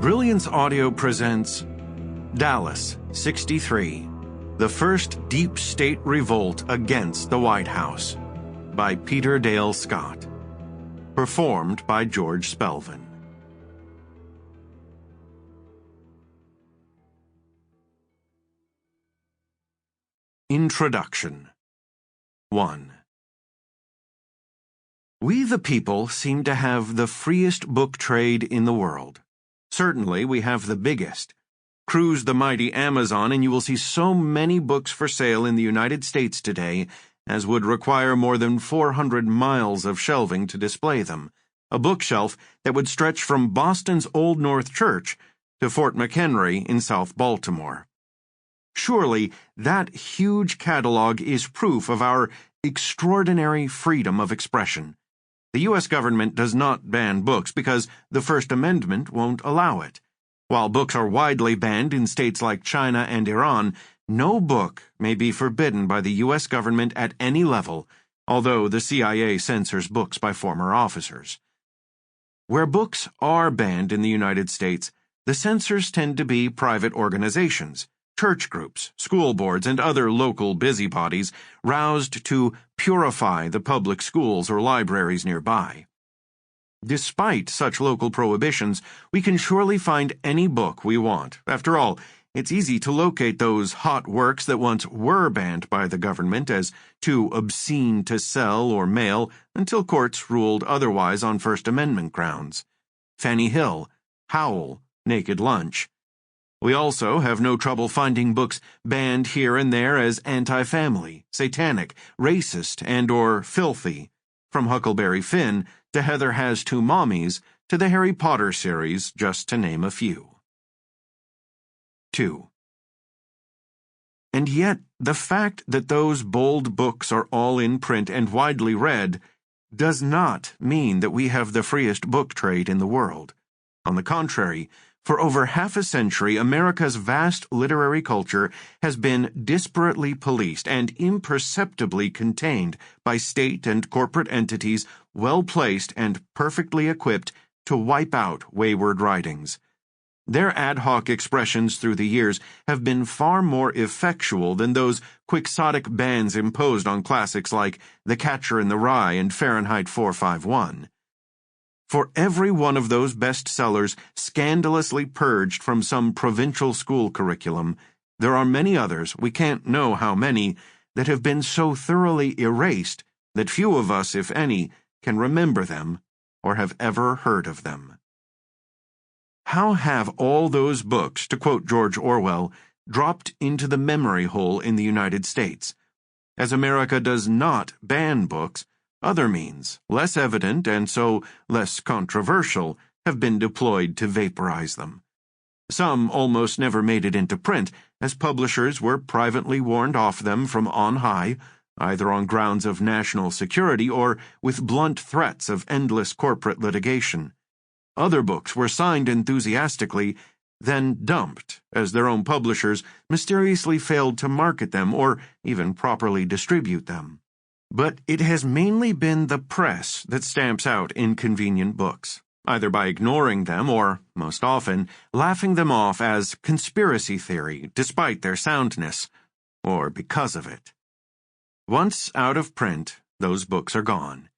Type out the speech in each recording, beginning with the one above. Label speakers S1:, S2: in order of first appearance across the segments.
S1: Brilliance Audio presents Dallas, 63, the first deep state revolt against the White House, by Peter Dale Scott. Performed by George Spelvin. Introduction 1. We the people seem to have the freest book trade in the world. Certainly we have the biggest. Cruise the mighty Amazon and you will see so many books for sale in the United States today as would require more than 400 miles of shelving to display them, a bookshelf that would stretch from Boston's Old North Church to Fort McHenry in South Baltimore. Surely that huge catalog is proof of our extraordinary freedom of expression. The U.S. government does not ban books because the First Amendment won't allow it. While books are widely banned in states like China and Iran, no book may be forbidden by the U.S. government at any level, although the CIA censors books by former officers. Where books are banned in the United States, the censors tend to be private organizations, church groups, school boards, and other local busybodies roused to purify the public schools or libraries nearby. Despite such local prohibitions, we can surely find any book we want. After all, it's easy to locate those hot works that once were banned by the government as too obscene to sell or mail until courts ruled otherwise on First Amendment grounds. Fanny Hill, Howl, Naked Lunch. We also have no trouble finding books banned here and there as anti-family, satanic, racist, and/or filthy, from Huckleberry Finn to Heather Has Two Mommies to the Harry Potter series, just to name a few. 2. And yet, the fact that those bold books are all in print and widely read does not mean that we have the freest book trade in the world. On the contrary, for over half a century, America's vast literary culture has been disparately policed and imperceptibly contained by state and corporate entities well-placed and perfectly equipped to wipe out wayward writings. Their ad hoc expressions through the years have been far more effectual than those quixotic bans imposed on classics like The Catcher in the Rye and Fahrenheit 451. For every one of those bestsellers scandalously purged from some provincial school curriculum, there are many others, we can't know how many, that have been so thoroughly erased that few of us, if any, can remember them or have ever heard of them. How have all those books, to quote George Orwell, dropped into the memory hole in the United States? As America does not ban books, other means, less evident and so less controversial, have been deployed to vaporize them. Some almost never made it into print, as publishers were privately warned off them from on high, either on grounds of national security or with blunt threats of endless corporate litigation. Other books were signed enthusiastically, then dumped, as their own publishers mysteriously failed to market them or even properly distribute them. But it has mainly been the press that stamps out inconvenient books, either by ignoring them or, most often, laughing them off as conspiracy theory despite their soundness, or because of it. Once out of print, those books are gone.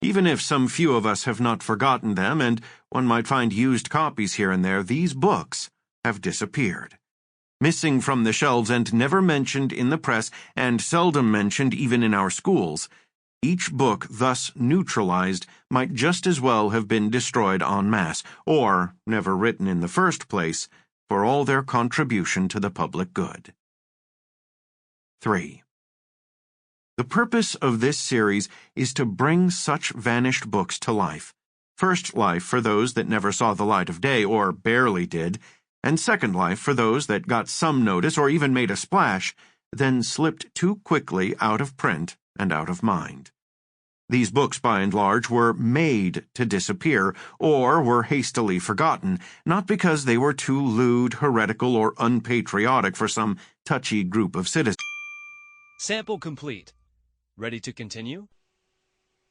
S1: Even if some few of us have not forgotten them and one might find used copies here and there, these books have disappeared. Missing from the shelves and never mentioned in the press and seldom mentioned even in our schools, each book thus neutralized might just as well have been destroyed en masse, or never written in the first place, for all their contribution to the public good. 3. The purpose of this series is to bring such vanished books to life. First life for those that never saw the light of day, or barely did, and second life for those that got some notice or even made a splash, then slipped too quickly out of print and out of mind. These books, by and large, were made to disappear, or were hastily forgotten, not because they were too lewd, heretical, or unpatriotic for some touchy group of citizens.
S2: Sample complete. Ready to continue?